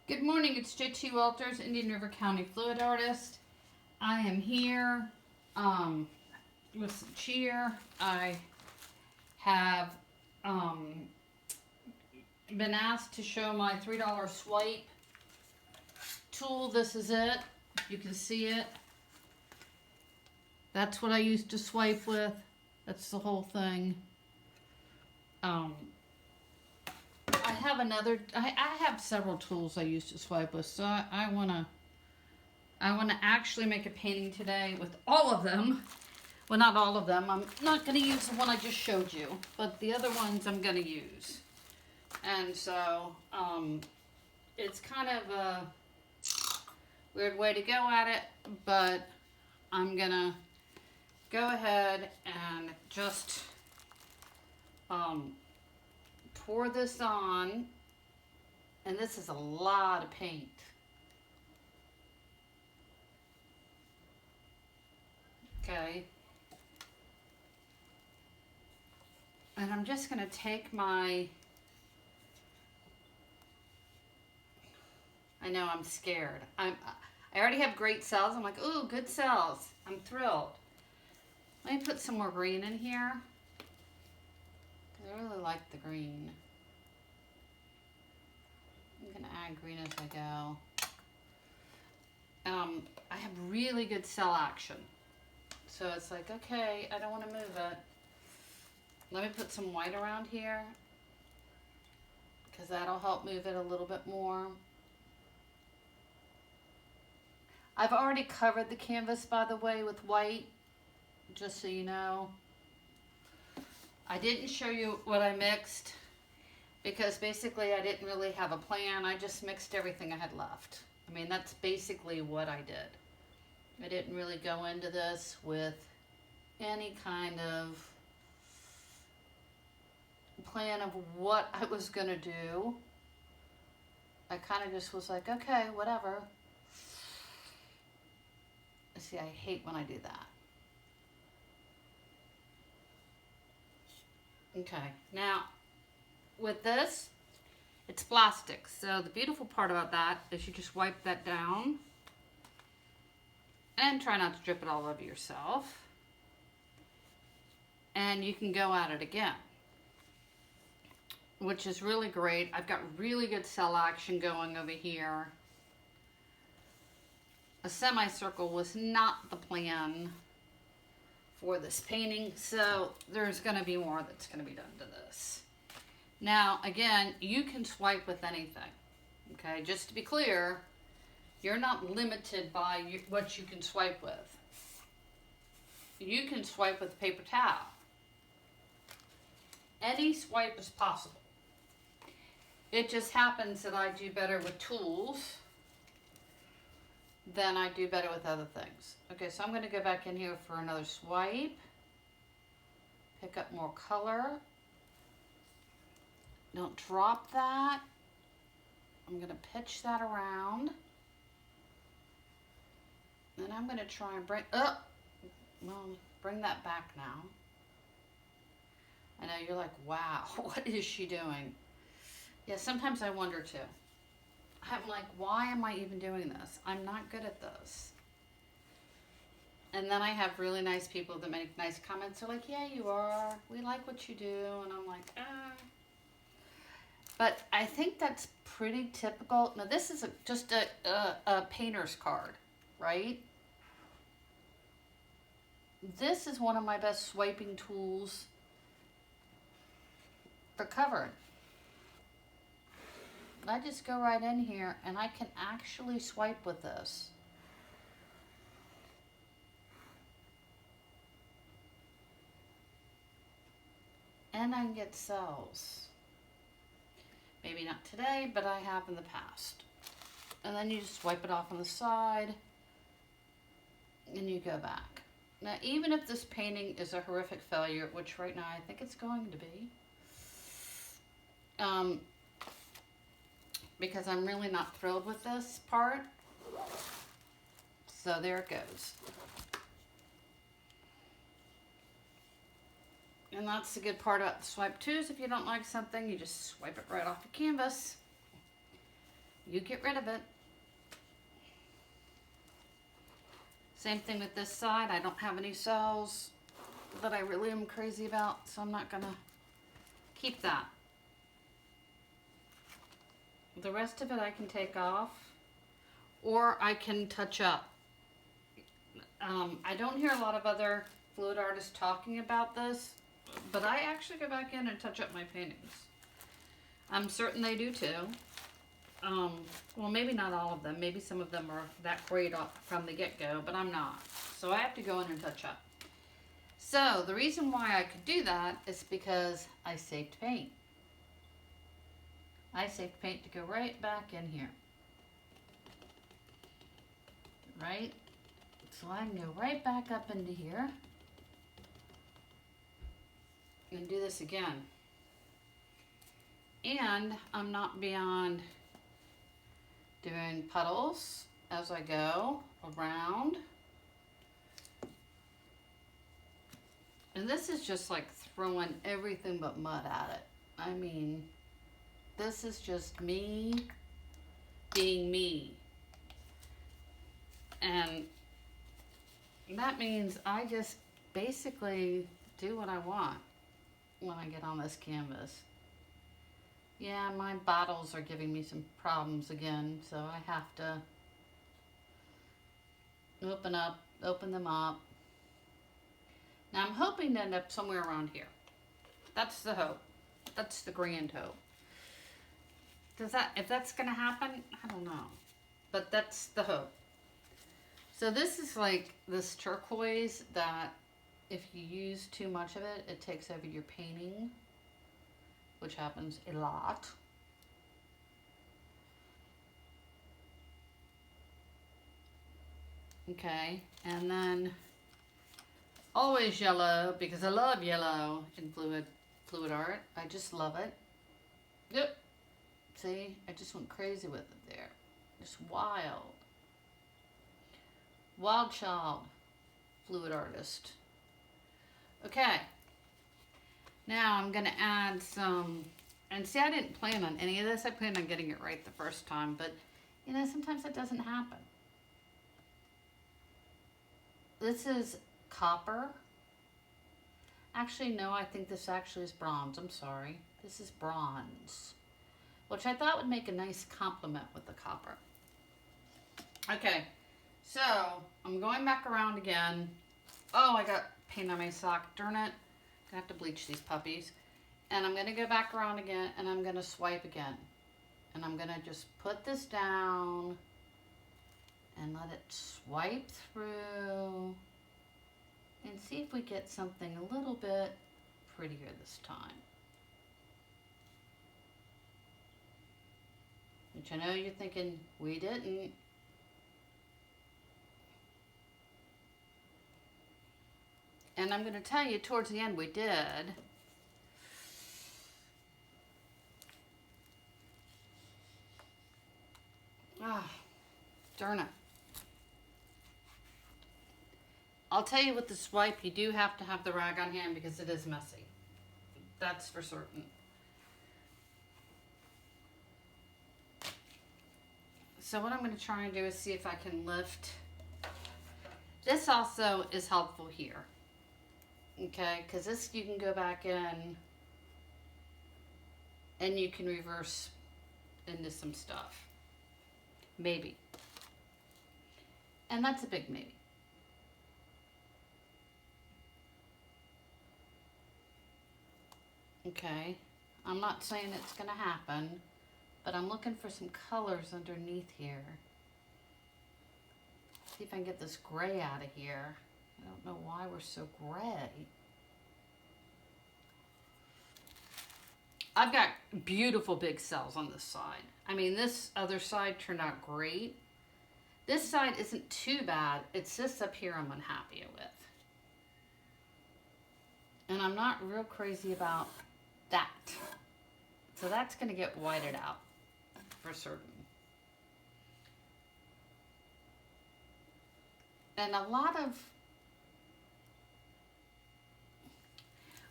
Good morning, it's JT Walters, Indian River County fluid artist. I am here with some cheer. I have been asked to show my $3 swipe tool. This is it. You can see it. That's what I used to swipe with. That's the whole thing. I have another. I have several tools I used to swipe with, so I wanna actually make a painting today with all of them. Well, not all of them. I'm not gonna use the one I just showed you, but the other ones I'm gonna use. And so it's kind of a weird way to go at it, but I'm gonna go ahead and just pour this on, and this is a lot of paint. Okay. And I'm just going to take my, I know I'm scared. I already have great cells. I'm like, ooh, good cells. I'm thrilled. Let me put some more green in here. I really like the green. I'm going to add green as I go. I have really good cell action. So it's like, okay, I don't want to move it. Let me put some white around here, because that'll help move it a little bit more. I've already covered the canvas, by the way, with white, just so you know. I didn't show you what I mixed because basically I didn't really have a plan. I just mixed everything I had left. I mean, that's basically what I did. I didn't really go into this with any kind of plan of what I was going to do. I kind of just was like, okay, whatever. See, I hate when I do that. Okay, now with this, it's plastic. So the beautiful part about that is you just wipe that down and try not to drip it all over yourself. And you can go at it again, which is really great. I've got really good cell action going over here. A semicircle was not the plan for this painting, so there's going to be more that's going to be done to this. Now, again, you can swipe with anything, okay? Just to be clear, you're not limited by what you can swipe with. You can swipe with a paper towel. Any swipe is possible. It just happens that I do better with tools than I do better with other things. Okay, so I'm going to go back in here for another swipe. Pick up more color. Don't drop that. I'm going to pitch that around. Then I'm going to try and bring that back now. I know you're like, wow, what is she doing? Yeah, sometimes I wonder too. I'm like, why am I even doing this? I'm not good at this. And then I have really nice people that make nice comments. They're like, yeah, you are. We like what you do. And I'm like, But I think that's pretty typical. Now, this is just a painter's card, right? This is one of my best swiping tools for covering. I just go right in here and I can actually swipe with this. And I can get cells. Maybe not today, but I have in the past. And then you just wipe it off on the side and you go back. Now, even if this painting is a horrific failure, which right now I think it's going to be, because I'm really not thrilled with this part. So there it goes. And that's the good part about the swipe too, is if you don't like something, you just swipe it right off the canvas. you get rid of it. Same thing with this side. I don't have any cells that I really am crazy about, so I'm not gonna keep that. The rest of it I can take off, or I can touch up. I don't hear a lot of other fluid artists talking about this, but I actually go back in and touch up my paintings. I'm certain they do too. Well, maybe not all of them. Maybe some of them are that great from the get-go, but I'm not. So I have to go in and touch up. So the reason why I could do that is because I saved paint. I saved paint to go right back in here. Right? So I can go right back up into here and do this again. And I'm not beyond doing puddles as I go around. And this is just like throwing everything but mud at it. I mean, this is just me being me. And that means I just basically do what I want when I get on this canvas. Yeah, my bottles are giving me some problems again, so I have to open them up. Now I'm hoping to end up somewhere around here. That's the hope. That's the grand hope. If that's gonna happen, I don't know. But that's the hope. So this is like this turquoise that if you use too much of it, it takes over your painting, which happens a lot. Okay, and then always yellow, because I love yellow in fluid art. I just love it. Yep. See, I just went crazy with it there. Just wild. Wild child fluid artist. Okay. Now I'm going to add some, and see, I didn't plan on any of this. I planned on getting it right the first time, but you know, sometimes that doesn't happen. This is copper. Actually, no, I think this actually is bronze. I'm sorry. This is bronze, which I thought would make a nice complement with the copper. Okay, so I'm going back around again. Oh, I got paint on my sock. Darn it. I have to bleach these puppies. And I'm going to go back around again, and I'm going to swipe again. And I'm going to just put this down and let it swipe through and see if we get something a little bit prettier this time. Which I know you're thinking, we didn't. And I'm going to tell you, towards the end we did. Ah, darn it. I'll tell you with the swipe, you do have to have the rag on hand because it is messy. That's for certain. So what I'm going to try and do is see if I can lift. This also is helpful here. Okay, because this you can go back in and you can reverse into some stuff. Maybe. And that's a big maybe. Okay, I'm not saying it's going to happen, but I'm looking for some colors underneath here. See if I can get this gray out of here. I don't know why we're so gray. I've got beautiful big cells on this side. I mean, this other side turned out great. This side isn't too bad. It's this up here I'm unhappy with. And I'm not real crazy about that. So that's going to get whited out for certain. And a lot of,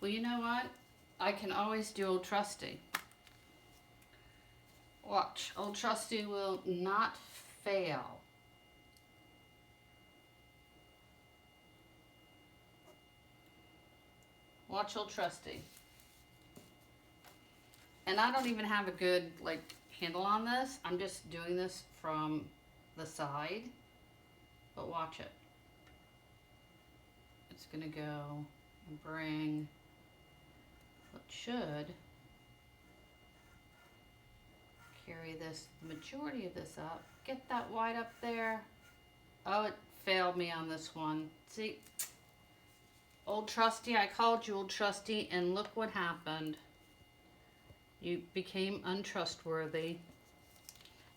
well, you know what? I can always do Old Trusty. Watch. Watch. Old Trusty will not fail. Watch Old Trusty. And I don't even have a good, like, handle on this. I'm just doing this from the side. But watch it. It's going to go and bring what should carry this, the majority of this up. Get that white up there. Oh, it failed me on this one. See, Old Trusty, I called you Old Trusty, and look what happened. You became untrustworthy.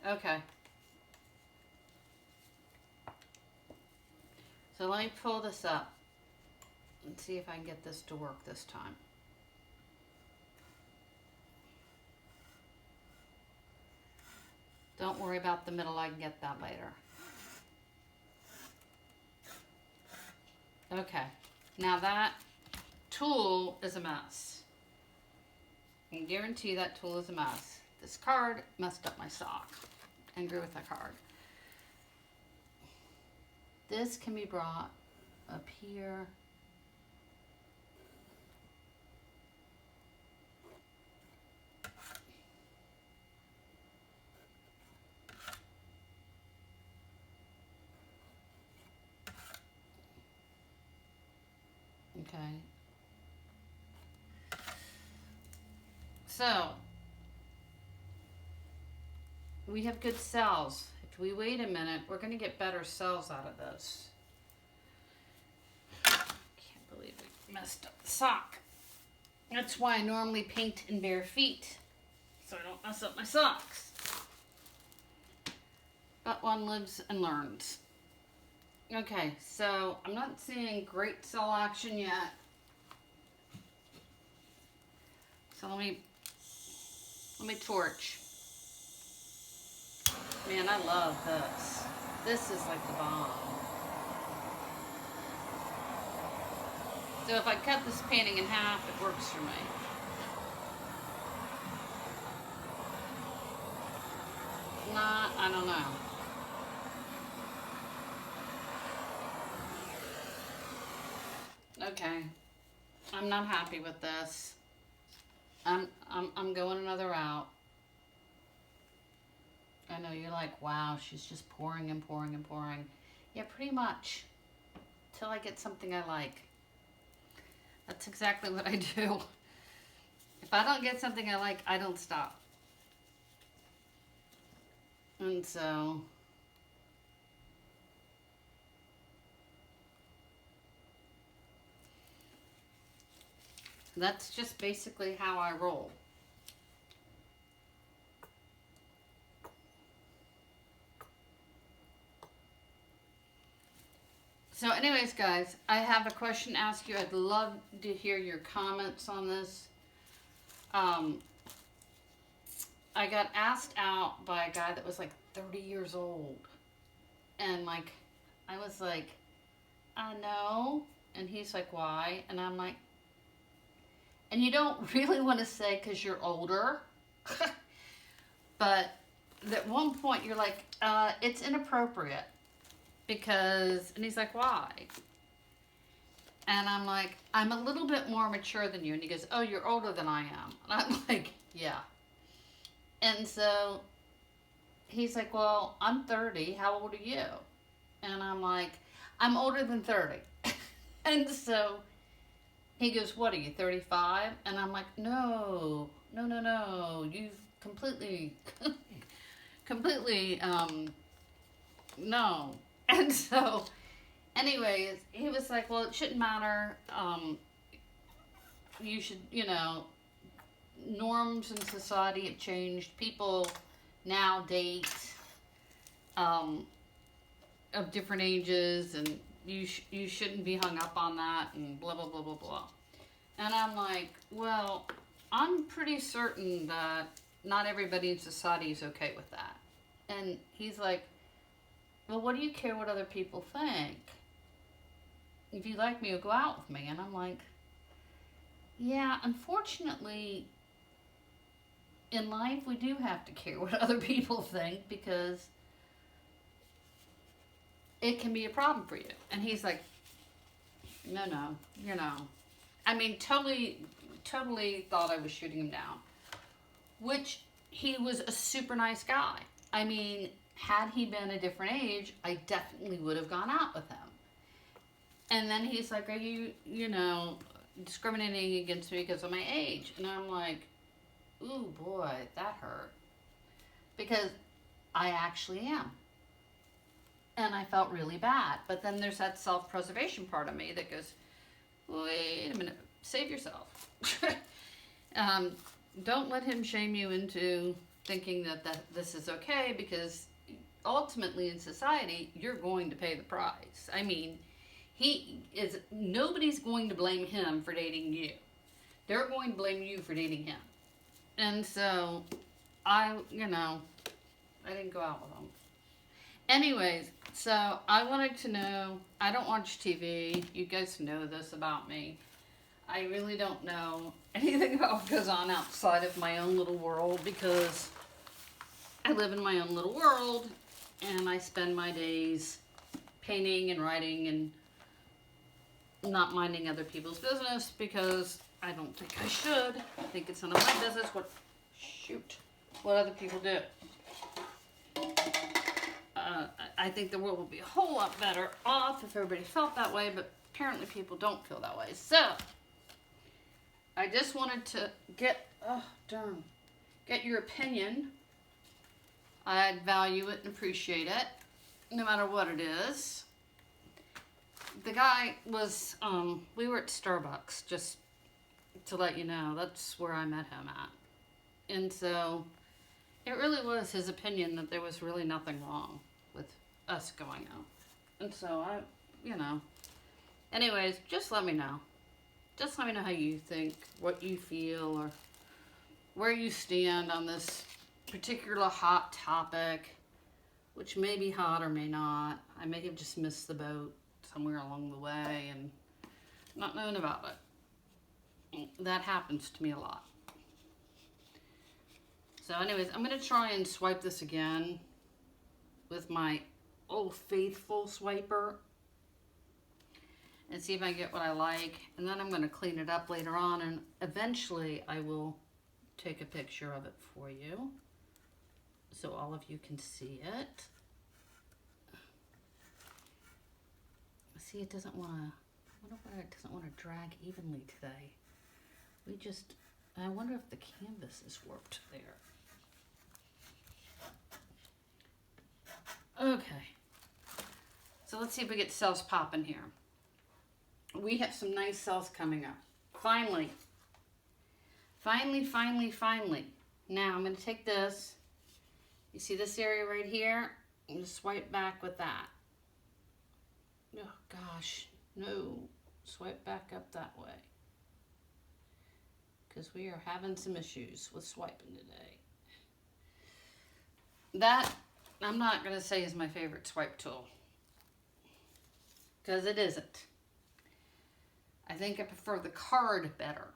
Okay. So let me pull this up and see if I can get this to work this time. Don't worry about the middle, I can get that later. Okay, now that tool is a mess. I can guarantee that tool is a mess. This card messed up my sock. I agree with that card. This can be brought up here. Okay. So, we have good cells. If we wait a minute, we're going to get better cells out of this. Can't believe we messed up the sock. That's why I normally paint in bare feet, so I don't mess up my socks. But one lives and learns. Okay, so I'm not seeing great cell action yet. So let me torch. Man, I love this. This is like the bomb. So if I cut this painting in half, it works for me. Not, I don't know. Okay, I'm not happy with this. I'm going another route. I know you're like, wow, she's just pouring and pouring and pouring. Yeah, pretty much. Till I get something I like. That's exactly what I do. If I don't get something I like, I don't stop. And so that's just basically how I roll. So anyways, guys, I have a question to ask you. I'd love to hear your comments on this. I got asked out by a guy that was like 30 years old. And like, I was like, I know. And he's like, why? And I'm like, and you don't really want to say because you're older. But at one point you're like, it's inappropriate. Because, and he's like, why? And I'm like, I'm a little bit more mature than you. And he goes, oh, you're older than I am. And I'm like, yeah. And so he's like, well, I'm 30. How old are you? And I'm like, I'm older than 30. And so he goes, what are you, 35? And I'm like, no. You've completely, no. And so, anyways, he was like, well, it shouldn't matter. You should, norms in society have changed. People now date of different ages, and you shouldn't be hung up on that, and blah, blah, blah, blah, blah. And I'm like, well, I'm pretty certain that not everybody in society is okay with that. And he's like, well, what do you care what other people think? If you like me, you'll go out with me. And I'm like, yeah, unfortunately, in life we do have to care what other people think, because it can be a problem for you. And he's like, no, you know. I mean, totally thought I was shooting him down. Which, he was a super nice guy. I mean, had he been a different age, I definitely would have gone out with him. And then he's like, are you, you know, discriminating against me because of my age? And I'm like, ooh, boy, that hurt. Because I actually am. And I felt really bad. But then there's that self-preservation part of me that goes, wait a minute, save yourself. Don't let him shame you into thinking that this is okay, because ultimately in society, you're going to pay the price. I mean, nobody's going to blame him for dating you. They're going to blame you for dating him. And so, I didn't go out with him. Anyways, so I wanted to know, I don't watch TV. You guys know this about me. I really don't know anything about what goes on outside of my own little world, because I live in my own little world and I spend my days painting and writing and not minding other people's business, because I don't think I should. I think it's none of my business what other people do. I think the world would be a whole lot better off if everybody felt that way, but apparently people don't feel that way. So, I just wanted to get your opinion. I'd value it and appreciate it, no matter what it is. The guy was, we were at Starbucks, just to let you know. That's where I met him at. And so, it really was his opinion that there was really nothing wrong with us going out. And so, anyways, just let me know. Just let me know how you think, what you feel, or where you stand on this particular hot topic, which may be hot or may not. I may have just missed the boat somewhere along the way and not known about it. That happens to me a lot. So anyways, I'm going to try and swipe this again with my old faithful swiper and see if I get what I like. And then I'm going to clean it up later on, and eventually I will take a picture of it for you so all of you can see it. See, it doesn't want to, it doesn't want to drag evenly today. I wonder if the canvas is warped there. Okay. So let's see if we get cells popping here. We have some nice cells coming up. Finally. Finally. Now I'm going to take this. You see this area right here? I'm going to swipe back with that. Oh gosh, no. Swipe back up that way. Because we are having some issues with swiping today. That, I'm not going to say is my favorite swipe tool. Because it isn't. I think I prefer the card better.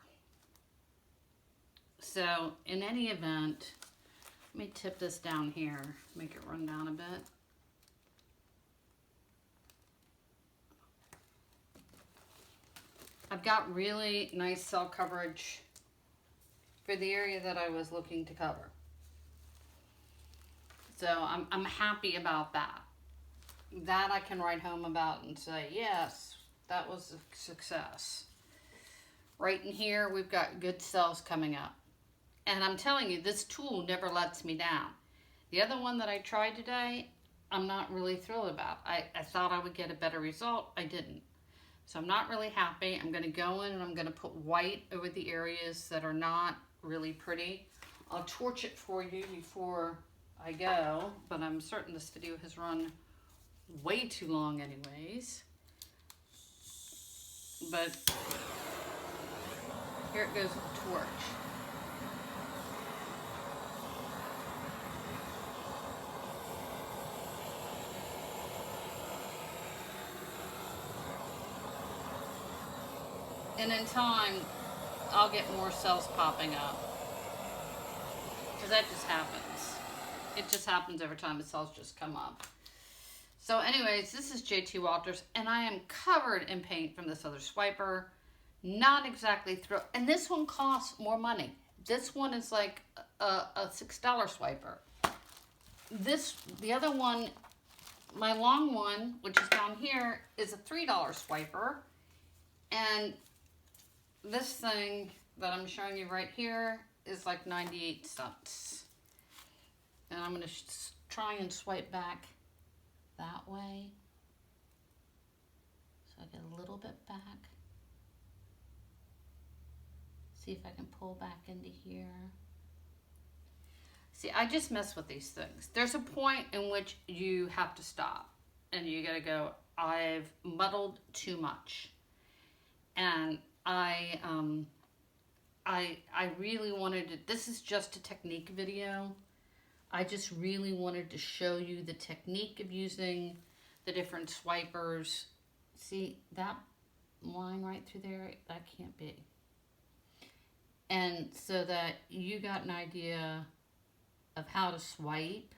So, in any event, let me tip this down here, make it run down a bit. I've got really nice cell coverage for the area that I was looking to cover. So, I'm happy about that. That I can write home about and say, yes, that was a success. Right in here, we've got good cells coming up. And I'm telling you, this tool never lets me down. The other one that I tried today, I'm not really thrilled about. I thought I would get a better result. I didn't. So I'm not really happy. I'm going to go in and I'm going to put white over the areas that are not really pretty. I'll torch it for you before I go, but I'm certain this video has run way too long anyways. But here it goes with the torch. And in time, I'll get more cells popping up. because that just happens. It just happens every time the cells just come up. So anyways, this is JT Walters, and I am covered in paint from this other swiper. Not exactly thrilled. And this one costs more money. This one is like a $6 swiper. The other one, my long one, which is down here, is a $3 swiper. And this thing that I'm showing you right here is like 98 cents. And I'm going to try and swipe back that way. So I get a little bit back. See if I can pull back into here. See, I just mess with these things. There's a point in which you have to stop and you gotta go, I've muddled too much. And I really wanted to, this is just a technique video. I just really wanted to show you the technique of using the different swipers. See that line right through there? That can't be. And so that you got an idea of how to swipe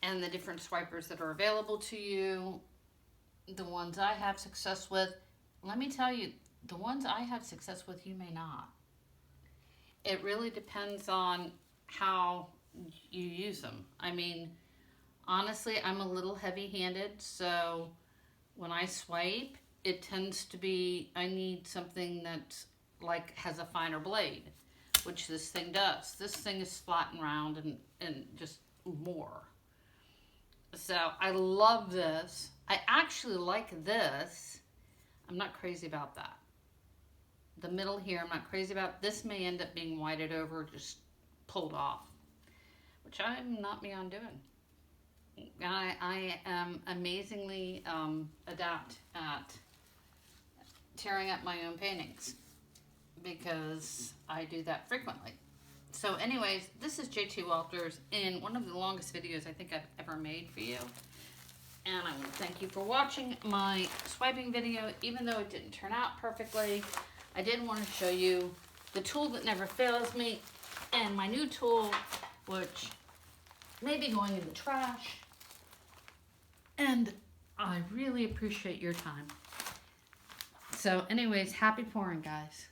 and the different swipers that are available to you. The ones I have success with, let me tell you, the ones I have success with, you may not. It really depends on how you use them. I mean, honestly, I'm a little heavy-handed, so when I swipe, it tends to be, I need something that's like has a finer blade, which this thing does. This thing is flat and round and just more. So I love this. I actually like this. I'm not crazy about that. The middle here, I'm not crazy about. This may end up being whited over, just pulled off, which I'm not beyond doing. I am amazingly adept at tearing up my own paintings, because I do that frequently. So anyways, this is JT Walters in one of the longest videos I think I've ever made for you. And I want to thank you for watching my swiping video. Even though it didn't turn out perfectly, I did want to show you the tool that never fails me and my new tool, which may be going in the trash. And I really appreciate your time. So anyways, happy pouring, guys.